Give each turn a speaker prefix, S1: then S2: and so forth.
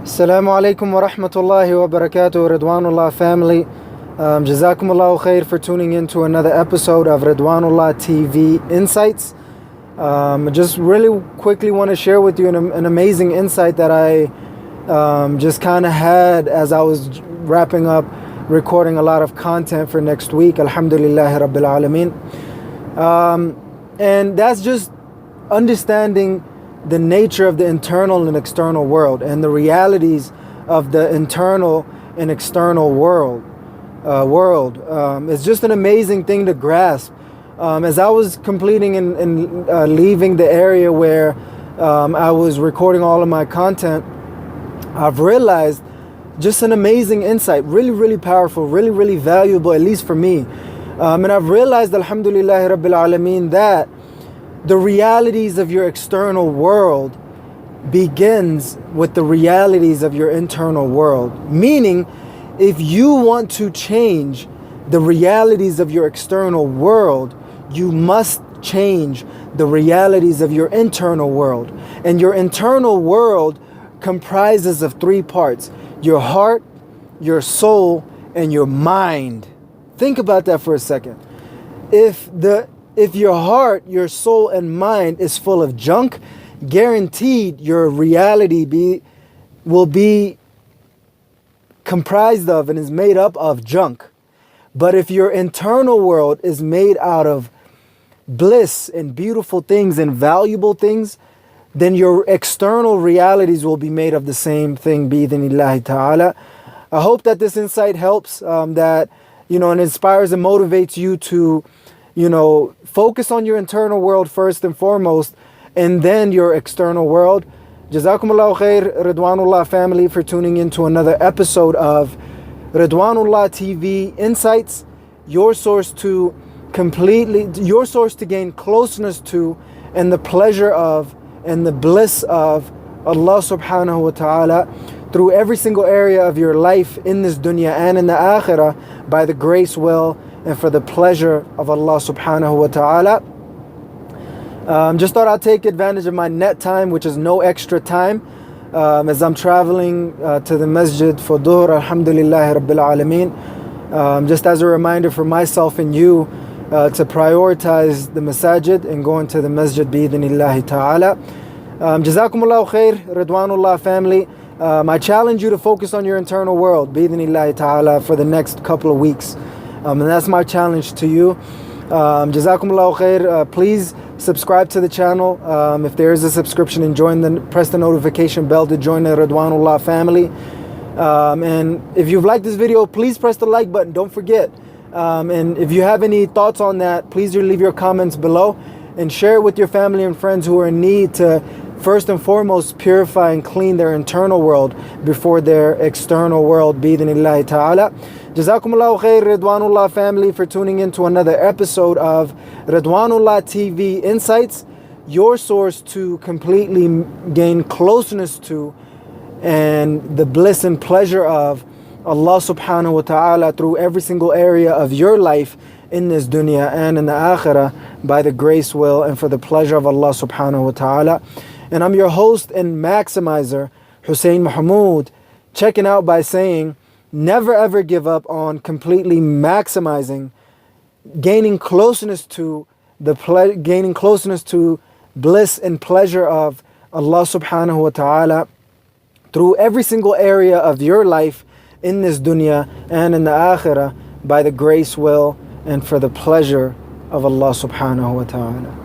S1: Assalamu alaikum wa rahmatullahi wa barakatuh, Ridwanullah family. Jazakumullahu khair for tuning in to another episode of Ridwanullah TV Insights. I just really quickly want to share with you an amazing insight that I just kind of had as I was wrapping up recording a lot of content for next week. Alhamdulillahi Rabbil Alameen. And that's just understanding the nature of the internal and external world and the realities of the internal and external world. It's just an amazing thing to grasp. As I was completing and leaving the area where I was recording all of my content, I've realized just an amazing insight, really powerful, really valuable, at least for me. And I've realized, alhamdulillah Rabbil Alameen, that the realities of your external world begins with the realities of your internal world. Meaning, if you want to change the realities of your external world, you must change the realities of your internal world. And your internal world comprises of three parts: your heart, your soul, and your mind. Think about that for a second. If your heart, your soul, and mind is full of junk, guaranteed your reality will be comprised of and is made up of junk. But if your internal world is made out of bliss and beautiful things and valuable things, then your external realities will be made of the same thing, bi-idhnillahi ta'ala. I hope that this insight helps, that, and inspires and motivates you to, focus on your internal world first and foremost, and then your external world. Jazakumullahu khair, Ridwanullah family, for tuning in to another episode of Ridwanullah TV Insights, your source to gain closeness to and the pleasure of and the bliss of Allah subhanahu wa ta'ala through every single area of your life in this dunya and in the akhirah, by the grace, will, and for the pleasure of Allah subhanahu wa ta'ala. Just thought I'd take advantage of my net time, which is no extra time, as I'm traveling to the masjid for dhuhr, alhamdulillahi rabbil alameen. Just as a reminder for myself and you to prioritize the masajid and going to the masjid bi-idhnillahi ta'ala. Jazakumullahu khair, Ridwanullah family. I challenge you to focus on your internal world bi-idhnillahi ta'ala for the next couple of weeks. And that's my challenge to you. Jazakumullahu khair. Please subscribe to the channel if there is a subscription, and press the notification bell to join the Ridwanullah family. And if you've liked this video, please press the like button. Don't forget. And if you have any thoughts on that, please do leave your comments below and share it with your family and friends who are in need to first and foremost purify and clean their internal world before their external world, bi-idhnillahi ta'ala. Jazakumullahu khair, Ridwanullah family, for tuning in to another episode of Ridwanullah TV Insights, your source to completely gain closeness to and the bliss and pleasure of Allah subhanahu wa ta'ala through every single area of your life in this dunya and in the akhirah, by the grace, will, and for the pleasure of Allah subhanahu wa ta'ala. And I'm your host and maximizer, Hussein Mahmoud, checking out by saying, never ever give up on completely maximizing, gaining closeness to bliss and pleasure of Allah subhanahu wa ta'ala through every single area of your life in this dunya and in the akhirah, by the grace, will, and for the pleasure of Allah subhanahu wa ta'ala.